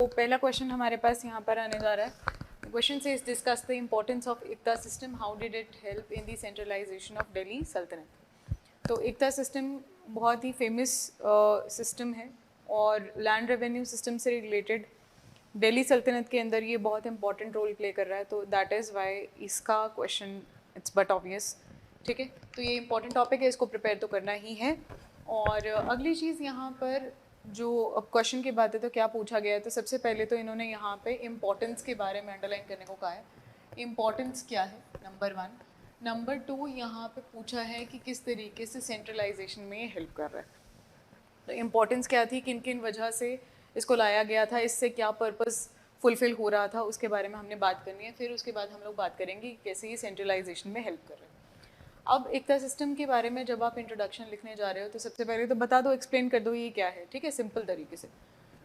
पहला क्वेश्चन हमारे पास यहाँ पर आने जा रहा है. क्वेश्चन से discuss the importance of iqta system, how did it help in the centralisation of Delhi Sultanat. तो इक्ता सिस्टम बहुत ही फेमस सिस्टम है और लैंड रेवेन्यू सिस्टम से रिलेटेड दिल्ली सल्तनत के अंदर ये बहुत इंपॉर्टेंट रोल प्ले कर रहा है. तो दैट इज़ वाई इसका क्वेश्चन इट्स बट ऑब्वियस. ठीक है, तो ये इंपॉर्टेंट टॉपिक है, इसको प्रिपेयर तो करना ही है. और अगली चीज़ यहाँ पर जो अब क्वेश्चन की बात है तो क्या पूछा गया है, तो सबसे पहले तो इन्होंने यहाँ पे इम्पोर्टेंस के बारे में अंडरलाइन करने को कहा है. इम्पोर्टेंस क्या है, नंबर 1. नंबर 2, यहाँ पे पूछा है कि किस तरीके से सेंट्रलाइजेशन में ये हेल्प कर रहा है. तो इम्पोर्टेंस क्या थी, किन किन वजह से इसको लाया गया था, इससे क्या पर्पस फुलफिल हो रहा था, उसके बारे में हमने बात करनी है. फिर उसके बाद हम लोग बात करेंगे कि कैसे ये सेंट्रलाइजेशन में हेल्प कर रहे हैं. अब एकता सिस्टम के बारे में जब आप इंट्रोडक्शन लिखने जा रहे हो तो सबसे पहले तो बता दो, एक्सप्लेन कर दो ये क्या है. ठीक है, सिंपल तरीके से.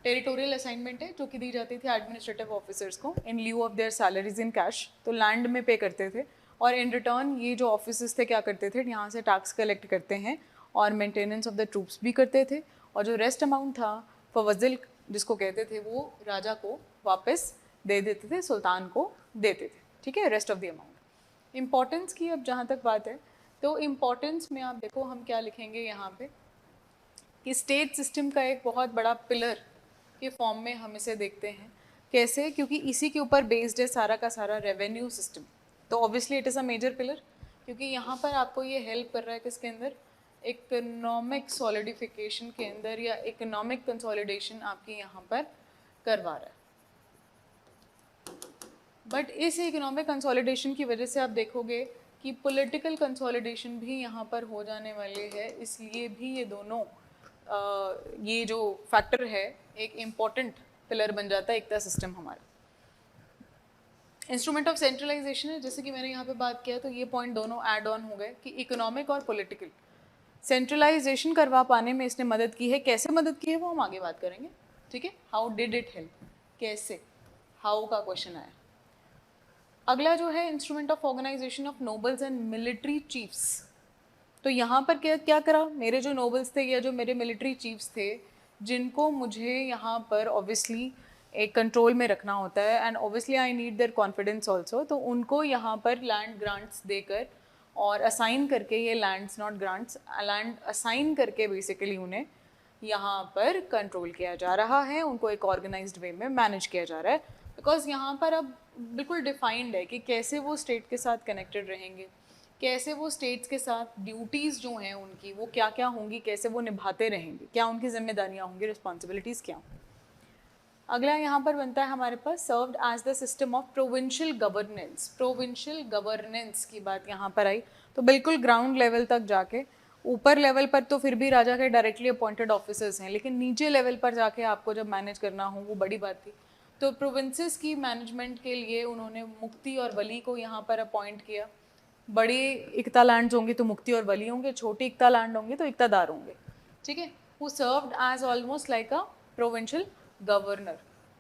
टेरिटोरियल असाइनमेंट है जो कि दी जाती थी एडमिनिस्ट्रेटिव ऑफिसर्स को in lieu of their salaries in cash. तो लैंड में पे करते थे और इन रिटर्न ये जो ऑफिसर्स थे क्या करते थे, यहाँ से टैक्स कलेक्ट करते हैं और मेंटेनेंस ऑफ द ट्रूप्स भी करते थे. और जो रेस्ट अमाउंट था फवज़िल जिसको कहते थे वो राजा को वापस दे देते थे, सुल्तान को देते थे. ठीक है, rest of the amount. Importance की अब जहाँ तक बात है तो इम्पॉर्टेंस में आप देखो हम क्या लिखेंगे यहाँ पे कि स्टेट सिस्टम का एक बहुत बड़ा पिलर के फॉर्म में हम इसे देखते हैं. कैसे, क्योंकि इसी के ऊपर बेस्ड है सारा का सारा रेवेन्यू सिस्टम. तो obviously it is a major pillar क्योंकि यहाँ पर आपको ये हेल्प कर रहा है किसके अंदर, इकोनॉमिक सॉलिडिफिकेशन के अंदर या इकोनॉमिक कंसोलिडेशन आपकी यहाँ पर करवा रहा है. बट इस इकोनॉमिक कंसोलिडेशन की वजह से आप देखोगे कि पॉलिटिकल कंसोलिडेशन भी यहाँ पर हो जाने वाले हैं. इसलिए भी ये दोनों ये जो फैक्टर है एक इम्पॉर्टेंट पिलर बन जाता है एकता सिस्टम हमारा. इंस्ट्रूमेंट ऑफ सेंट्रलाइजेशन है, जैसे कि मैंने यहाँ पे बात किया तो ये पॉइंट दोनों ऐड ऑन हो गए कि इकोनॉमिक और पॉलिटिकल सेंट्रलाइजेशन करवा पाने में इसने मदद की है. कैसे मदद की है वो हम आगे बात करेंगे. ठीक है, हाउ डिड इट हेल्प, कैसे, हाउ का क्वेश्चन आया. अगला जो है instrument of organisation of nobles and military chiefs. तो यहाँ पर क्या क्या करा, मेरे जो नोबल्स थे या जो मेरे मिलिट्री चीफ्स थे जिनको मुझे यहाँ पर ऑब्वियसली एक कंट्रोल में रखना होता है and obviously I need their confidence also. तो उनको यहाँ पर लैंड ग्रांट्स देकर और असाइन करके, ये lands not grants, land assign करके बेसिकली उन्हें यहाँ पर कंट्रोल किया जा रहा है, उनको एक ऑर्गेनाइज्ड वे में मैनेज किया जा रहा है. बिकॉज यहाँ पर अब बिल्कुल डिफाइंड है कि कैसे वो स्टेट के साथ कनेक्टेड रहेंगे, कैसे वो स्टेट्स के साथ ड्यूटीज़ जो हैं उनकी वो क्या क्या होंगी, कैसे वो निभाते रहेंगे, क्या उनकी जिम्मेदारियाँ होंगी, रिस्पॉन्सिबिलिटीज़ क्या होंगी. अगला यहाँ पर बनता है हमारे पास served as the system of provincial governance. Provincial governance की बात यहाँ पर आई तो बिल्कुल ग्राउंड लेवल तक जाके, ऊपर लेवल पर तो फिर भी राजा के डायरेक्टली अपॉइंटेड ऑफिसर्स हैं, लेकिन नीचे लेवल पर जाके आपको जब मैनेज करना हो वो बड़ी बात थी. तो प्रोविंसेस की मैनेजमेंट के लिए उन्होंने मुफ्ती और वली को यहाँ पर अपॉइंट किया. बड़ी इक्ता लैंड होंगे तो मुफ्ती और वली होंगे, छोटी इक्ता लैंड होंगे तो इक्तादार होंगे. ठीक है, who served as almost like a provincial governor,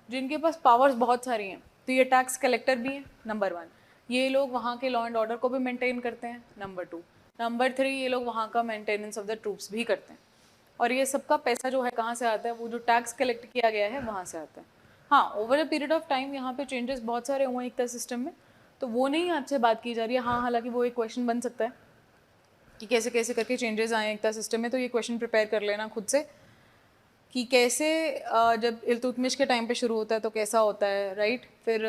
जिनके पास पावर्स बहुत सारी हैं. तो ये टैक्स कलेक्टर भी हैं, नंबर 1. ये लोग वहाँ के लॉ एंड ऑर्डर को भी मेंटेन करते हैं, नंबर 2. नंबर 3, ये लोग वहाँ का मेंटेनेंस ऑफ द ट्रूप्स भी करते हैं. और ये सबका पैसा जो है कहाँ से आता है, वो जो टैक्स कलेक्ट किया गया है वहाँ से आता है. हाँ, over a period of time यहाँ पे चेंजेस बहुत सारे हुए हैं एकता सिस्टम में, तो वो नहीं आज से बात की जा रही है. हाँ, हालांकि वो एक क्वेश्चन बन सकता है कि कैसे कैसे करके चेंजेस आए एकता सिस्टम में, तो ये क्वेश्चन प्रिपेयर कर लेना खुद से कि कैसे जब इल्तुतमिश के टाइम पे शुरू होता है तो कैसा होता है, राइट. फिर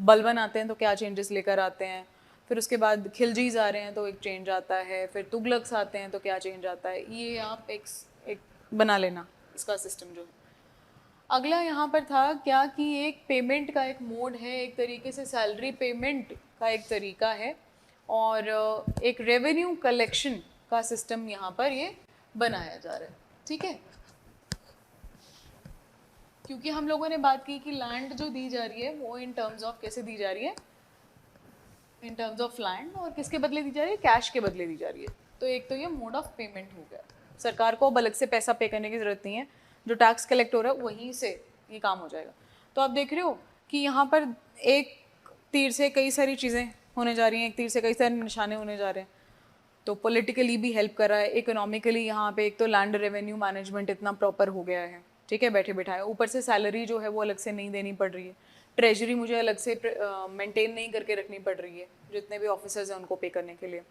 बलबन आते हैं तो क्या चेंजेस लेकर आते हैं, फिर उसके बाद खिलजीज आ रहे हैं तो एक चेंज आता है, फिर तुगलक्स आते हैं तो क्या चेंज आता है. ये आप एक बना लेना इसका सिस्टम जो है. अगला यहाँ पर था क्या कि एक पेमेंट का एक मोड है, एक तरीके से सैलरी पेमेंट का एक तरीका है और एक रेवेन्यू कलेक्शन का सिस्टम यहाँ पर ये बनाया जा रहा है. ठीक है, क्योंकि हम लोगों ने बात की कि लैंड जो दी जा रही है वो इन टर्म्स ऑफ कैसे दी जा रही है, इन टर्म्स ऑफ लैंड, और किसके बदले दी जा रही है, कैश के बदले दी जा रही है. तो एक तो ये मोड ऑफ पेमेंट हो गया, सरकार को अब अलग से पैसा पे करने की ज़रूरत नहीं है, जो टैक्स कलेक्ट हो रहा है वहीं से ये काम हो जाएगा. तो आप देख रहे हो कि यहाँ पर एक तीर से कई सारी चीज़ें होने जा रही हैं, एक तीर से कई सारे निशाने होने जा रहे हैं. तो पॉलिटिकली भी हेल्प कर रहा है, इकोनॉमिकली यहाँ पे एक तो लैंड रेवेन्यू मैनेजमेंट इतना प्रॉपर हो गया है. ठीक है, बैठे बिठाए। ऊपर से सैलरी जो है वो अलग से नहीं देनी पड़ रही है, ट्रेजरी मुझे अलग से मेंटेन नहीं करके रखनी पड़ रही है, जितने भी ऑफिसर्स हैं उनको पे करने के लिए।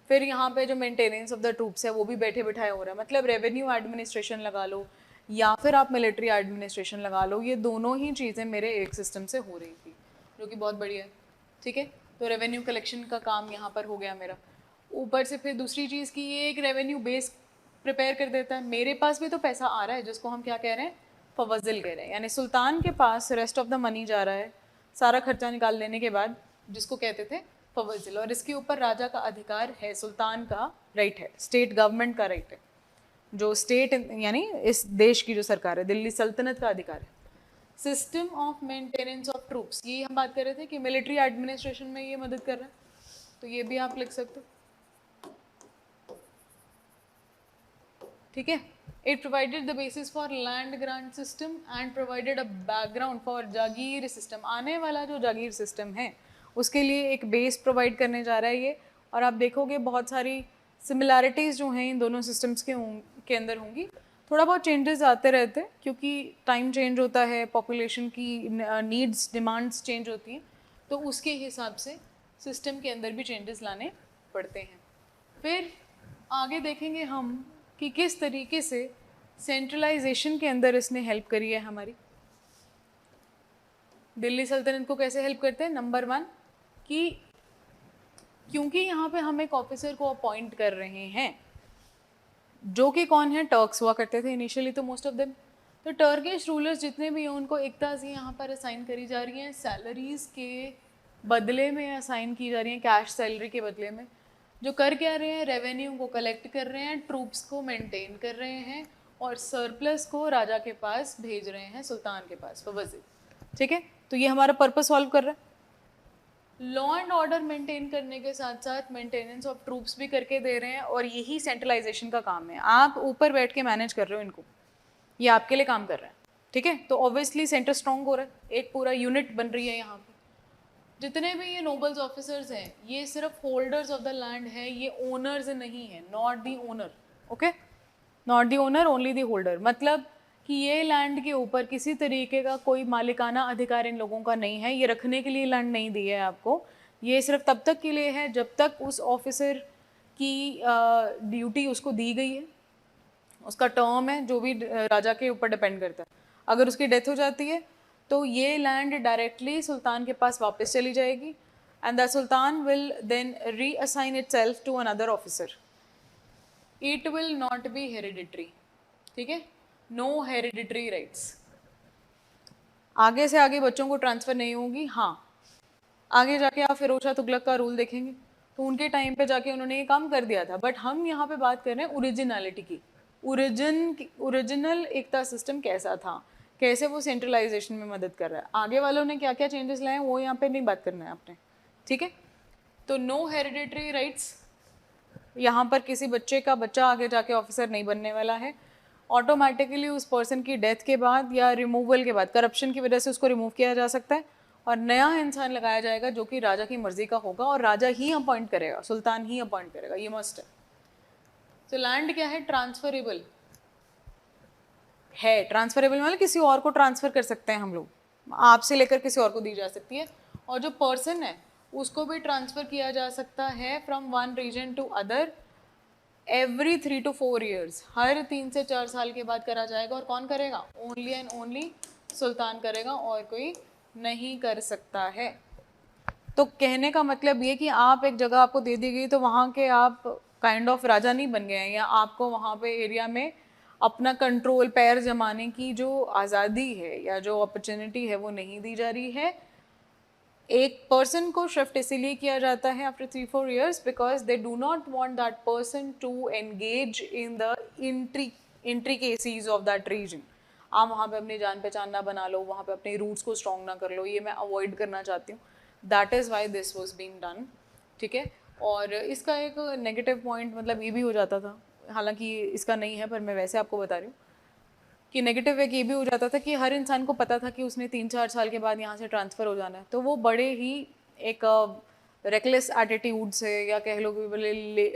फिर यहाँ पे जो मेंटेनेंस ऑफ द ट्रूप्स है वो भी बैठे बिठाए हो रहा है, मतलब रेवेन्यू एडमिनिस्ट्रेशन लगा लो या फिर आप मिलिट्री एडमिनिस्ट्रेशन लगा लो, ये दोनों ही चीज़ें मेरे एक सिस्टम से हो रही थी, जो कि बहुत बढ़िया है। ठीक है, तो रेवेन्यू कलेक्शन का काम यहाँ पर हो गया मेरा। ऊपर से फिर दूसरी चीज़ की ये एक रेवेन्यू बेस प्रिपेयर कर देता है। मेरे पास भी तो पैसा आ रहा है जिसको हम क्या कह रहे हैं, फवज़िल कह रहे हैं, यानी सुल्तान के पास रेस्ट ऑफ द मनी जा रहा है, सारा खर्चा निकाल लेने के बाद, जिसको कहते थे फवज़िल। और इसके ऊपर राजा का अधिकार है, सुल्तान का राइट है, स्टेट गवर्नमेंट का राइट है, जो स्टेट यानी इस देश की जो सरकार है, दिल्ली सल्तनत का अधिकार है। System of maintenance of troops, ये हम बात कर रहे थे कि मिलिट्री एडमिनिस्ट्रेशन में ये मदद कर रहा है, तो ये भी आप लिख सकते हो। ठीक है, it provided the basis for land grant system and provided a background for Jagir system. आने वाला जो जागीर सिस्टम है उसके लिए एक बेस प्रोवाइड करने जा रहा है ये। और आप देखोगे बहुत सारी सिमिलैरिटीज़ जो हैं इन दोनों सिस्टम्स के अंदर होंगी। थोड़ा बहुत चेंजेस आते रहते हैं क्योंकि टाइम चेंज होता है, पॉपुलेशन की नीड्स डिमांड्स चेंज होती हैं, तो उसके हिसाब से सिस्टम के अंदर भी चेंजेस लाने पड़ते हैं। फिर आगे देखेंगे हम कि किस तरीके से सेंट्रलाइजेशन के अंदर इसने हेल्प करी है हमारी। दिल्ली सल्तनत को कैसे हेल्प करते हैं, नंबर 1 कि क्योंकि यहाँ पे हम एक ऑफिसर को अपॉइंट कर रहे हैं जो कि कौन है, टर्क्स हुआ करते थे इनिशियली तो मोस्ट ऑफ देम। तो टर्किश रूलर्स जितने भी हैं उनको एकताज़ी यहाँ पर असाइन करी जा रही हैं, सैलरीज़ के बदले में असाइन की जा रही हैं, कैश सैलरी के बदले में। जो कर क्या रहे हैं, रेवेन्यू को कलेक्ट कर रहे हैं, ट्रूप्स को मेंटेन कर रहे हैं और सरप्लस को राजा के पास भेज रहे हैं, सुल्तान के पास फवज़िल। ठीक है, तो ये हमारा पर्पस सॉल्व कर रहा है। लॉ एंड ऑर्डर मेंटेन करने के साथ साथ मेंटेनेंस ऑफ ट्रूप्स भी करके दे रहे हैं, और यही सेंट्रलाइजेशन का काम है। आप ऊपर बैठ के मैनेज कर रहे हो इनको, ये आपके लिए काम कर रहे हैं। ठीक है, तो ऑब्वियसली सेंटर स्ट्रॉन्ग हो रहा है, एक पूरा यूनिट बन रही है यहाँ पे। जितने भी ये नोबल्स ऑफिसर्स हैं ये सिर्फ होल्डर्स ऑफ द लैंड है, ये ओनर्स नहीं है, not the owner. Okay, not the owner, only the holder. मतलब कि ये लैंड के ऊपर किसी तरीके का कोई मालिकाना अधिकार इन लोगों का नहीं है, ये रखने के लिए लैंड नहीं दी है आपको, ये सिर्फ तब तक के लिए है जब तक उस ऑफिसर की ड्यूटी उसको दी गई है, उसका टर्म है, जो भी राजा के ऊपर डिपेंड करता है। अगर उसकी डेथ हो जाती है तो ये लैंड डायरेक्टली सुल्तान के पास वापस चली जाएगी, and the sultan will then reassign itself to another officer. It will not be hereditary. ठीक है, नो हेरिडिटरी राइट्स। आगे से आगे बच्चों को ट्रांसफ़र नहीं होगी। हाँ, आगे जाके आप फिरोज शाह तुगलक का रूल देखेंगे तो उनके टाइम पे जाके उन्होंने ये काम कर दिया था, बट हम यहाँ पे बात कर रहे हैं ओरिजिनलिटी की। ओरिजिनल एकता सिस्टम कैसा था, कैसे वो सेंट्रलाइजेशन में मदद कर रहा है, आगे वालों ने क्या क्या चेंजेस लाए हैं वो यहाँ पे नहीं बात करना है आपने। ठीक है, तो नो हेरिडिटरी राइट्स, यहाँ पर किसी बच्चे का बच्चा आगे जाके ऑफिसर नहीं बनने वाला है। ऑटोमेटिकली उस पर्सन की डेथ के बाद या रिमूवल के बाद, करप्शन की वजह से उसको रिमूव किया जा सकता है और नया इंसान लगाया जाएगा जो कि राजा की मर्जी का होगा, और राजा ही अपॉइंट करेगा, सुल्तान ही अपॉइंट करेगा, ये मस्ट है। तो लैंड क्या है, ट्रांसफरेबल है। ट्रांसफरेबल मतलब किसी और को ट्रांसफ़र कर सकते हैं हम लोग, आपसे लेकर किसी और को दी जा सकती है, और जो पर्सन है उसको भी ट्रांसफ़र किया जा सकता है from one region to other every 3 to 4 years। हर 3 से 4 साल के बाद करा जाएगा, और कौन करेगा, ओनली एंड ओनली सुल्तान करेगा, और कोई नहीं कर सकता है। तो कहने का मतलब ये कि आप एक जगह आपको दे दी गई तो वहाँ के आप काइंड ऑफ राजा नहीं बन गए हैं, या आपको वहाँ पे एरिया में अपना कंट्रोल पैर जमाने की जो आज़ादी है या जो अपॉर्चुनिटी है वो नहीं दी जा रही है। एक पर्सन को शिफ्ट इसीलिए किया जाता है after 3-4 years because they do not want that person to engage in the intricacies of that region. आप वहाँ पे अपनी जान पहचान ना बना लो, वहाँ पे अपने रूट्स को स्ट्रॉन्ग ना कर लो, ये मैं अवॉइड करना चाहती हूँ। That is why this was been done. ठीक है, और इसका एक नेगेटिव पॉइंट मतलब ये भी हो जाता था, हालांकि इसका नहीं है पर मैं वैसे आपको बता रही हूँ कि नेगेटिव एक ये भी हो जाता था कि हर इंसान को पता था कि उसने 3-4 साल के बाद यहाँ से ट्रांसफ़र हो जाना है, तो वो बड़े ही एक रेकलेस एटीट्यूड से, या कह लो कि बोले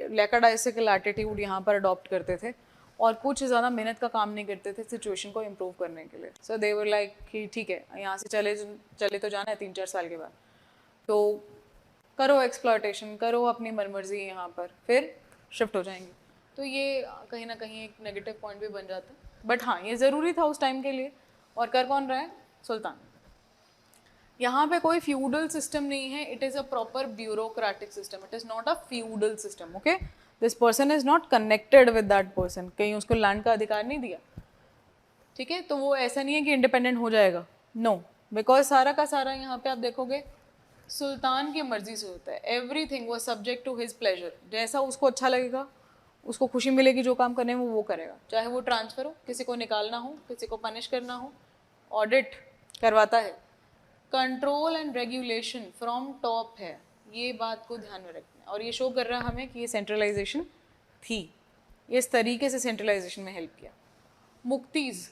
लैकडाइसिकल एटीट्यूड यहाँ पर अडॉप्ट करते थे, और कुछ ज़्यादा मेहनत का काम नहीं करते थे सिचुएशन को इम्प्रूव करने के लिए. सो दे वर लाइक कि ठीक है यहाँ से चले तो जाना है 3-4 साल के बाद, तो करो एक्सप्लॉयटेशन, करो अपनी मनमर्जी यहाँ पर, फिर शिफ्ट हो जाएंगे. तो ये कहीं ना कहीं एक नेगेटिव पॉइंट भी बन जाता है. बट हाँ, ये ज़रूरी था उस टाइम के लिए. और कर कौन रहा है? सुल्तान. यहाँ पे कोई फ्यूडल सिस्टम नहीं है. It is a proper bureaucratic system. It is not a feudal system. Okay, this person is not connected with that person. कहीं उसको लैंड का अधिकार नहीं दिया. ठीक है, तो वो ऐसा नहीं है कि इंडिपेंडेंट हो जाएगा. नो, बिकॉज सारा का सारा यहाँ पे आप देखोगे सुल्तान की मर्जी से होता है. Everything was subject to his pleasure. जैसा उसको अच्छा लगेगा, उसको खुशी मिलेगी जो काम करने में, वो करेगा. चाहे वो ट्रांसफ़र हो, किसी को निकालना हो, किसी को पनिश करना हो, ऑडिट करवाता है. Control and regulation from top है. ये बात को ध्यान में रखना. और ये शो कर रहा है हमें कि ये सेंट्रलाइजेशन थी. ये इस तरीके से सेंट्रलाइजेशन में हेल्प किया. मुक्तीज़,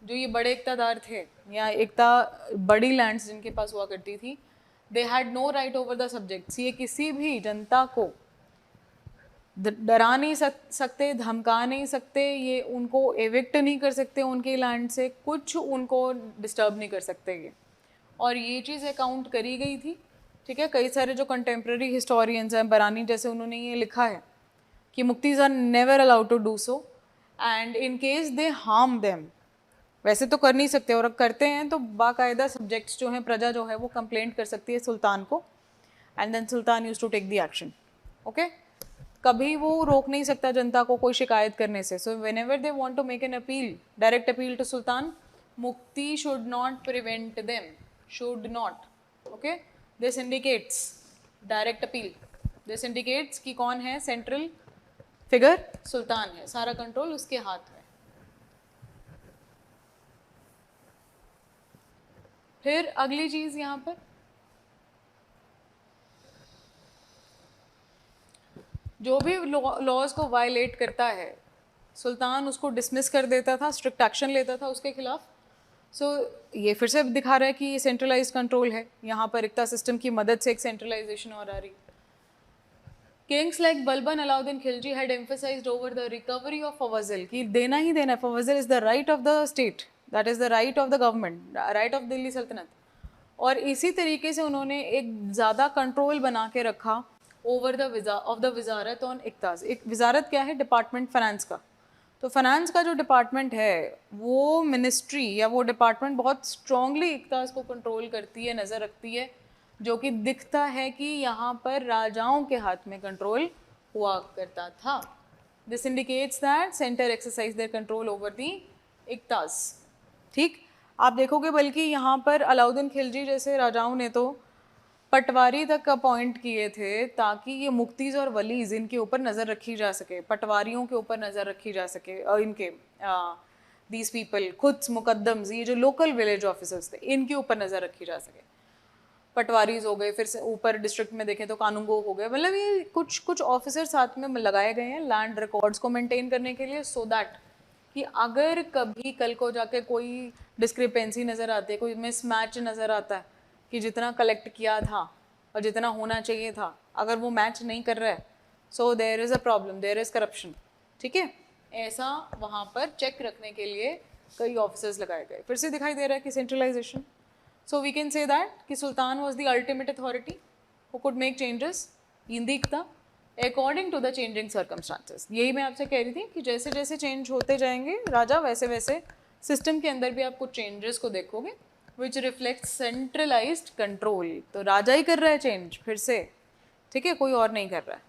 जो ये बड़े इक़्तिदार थे या एकता बड़ी लैंड्स जिनके पास हुआ करती थी, they had no right over the subjects. ये किसी भी जनता को डरा नहीं सकते, धमका नहीं सकते, ये उनको एविक्ट नहीं कर सकते उनके लैंड से, कुछ उनको डिस्टर्ब नहीं कर सकते ये. और ये चीज़ अकाउंट करी गई थी. ठीक है, कई सारे जो कंटेम्प्रेरी हिस्टोरियंस हैं, बरानी जैसे, उन्होंने ये लिखा है कि muqtis are never allowed to do so and in case they harm them. वैसे तो कर नहीं सकते, और करते हैं तो बाकायदा सब्जेक्ट्स जो हैं, प्रजा जो है, वो कंप्लेंट कर सकती है सुल्तान को, and then sultan used to take the action. Okay, कभी वो रोक नहीं सकता जनता को कोई शिकायत करने से. So whenever they want to make an appeal, direct appeal to sultan, muqti should not prevent them. Should not. Okay, this indicates direct appeal. This indicates कि कौन है सेंट्रल फिगर? सुल्तान है. सारा कंट्रोल उसके हाथ में. फिर अगली चीज यहाँ पर, जो भी लॉज को वायलेट करता है, सुल्तान उसको डिसमिस कर देता था, स्ट्रिक्ट एक्शन लेता था उसके खिलाफ. सो ये फिर से दिखा रहा है कि ये सेंट्रलाइज कंट्रोल है. यहाँ पर इक्ता सिस्टम की मदद से एक सेंट्रलाइजेशन और आ रही. Kings like Balban Alauddin Khilji had emphasised over the recovery of fawazil, कि देना ही देना. Fawazil is the right of the state, that is the right of the government, right of Delhi Sultanat. और इसी तरीके से उन्होंने एक ज़्यादा कंट्रोल बना के रखा ओवर द वजारत ऑन इक्ताज. एक वजारत क्या है? डिपार्टमेंट फाइनेंस का. तो फाइनेंस का जो डिपार्टमेंट है, वो मिनिस्ट्री या वो डिपार्टमेंट बहुत स्ट्रांगली इक्ताज को कंट्रोल करती है, नज़र रखती है, जो कि दिखता है कि यहाँ पर राजाओं के हाथ में कंट्रोल हुआ करता था. This indicates that centre exercise their control over the iqtas. ठीक, आप देखोगे बल्कि यहाँ पर अलाउद्दीन खिलजी जैसे राजाओं ने तो पटवारी तक अपॉइंट किए थे, ताकि ये मुक्तीज़ और वलीज़, इनके ऊपर नज़र रखी जा सके, पटवारियों के ऊपर नज़र रखी जा सके. और इनके दीज पीपल, खुद मुकद्दम्स, ये जो लोकल विलेज ऑफिसर्स थे, इनके ऊपर नज़र रखी जा सके. पटवारीज हो गए, फिर से ऊपर डिस्ट्रिक्ट में देखें तो कानूनगो हो गए. मतलब ये कुछ ऑफिसर साथ में लगाए गए हैं लैंड रिकॉर्ड्स को मेंटेन करने के लिए, सो दैट कि अगर कभी कल को जाके कोई डिस्क्रिपेंसी नज़र आती है, कोई मिसमैच नज़र आता है कि जितना कलेक्ट किया था और जितना होना चाहिए था, अगर वो मैच नहीं कर रहा है, so there is a problem, there is corruption. ठीक है, ऐसा वहाँ पर चेक रखने के लिए कई ऑफिसर्स लगाए गए. फिर से दिखाई दे रहा है कि centralisation. So we can say that कि सुल्तान was the ultimate authority who could make changes in the इक्ता according to the changing circumstances. यही मैं आपसे कह रही थी कि जैसे जैसे चेंज होते जाएंगे राजा, वैसे वैसे सिस्टम के अंदर भी आप कुछ चेंजेस को देखोगे which reflects centralized control. तो राजा ही कर रहा है चेंज फिर से. ठीक है, कोई और नहीं कर रहा है.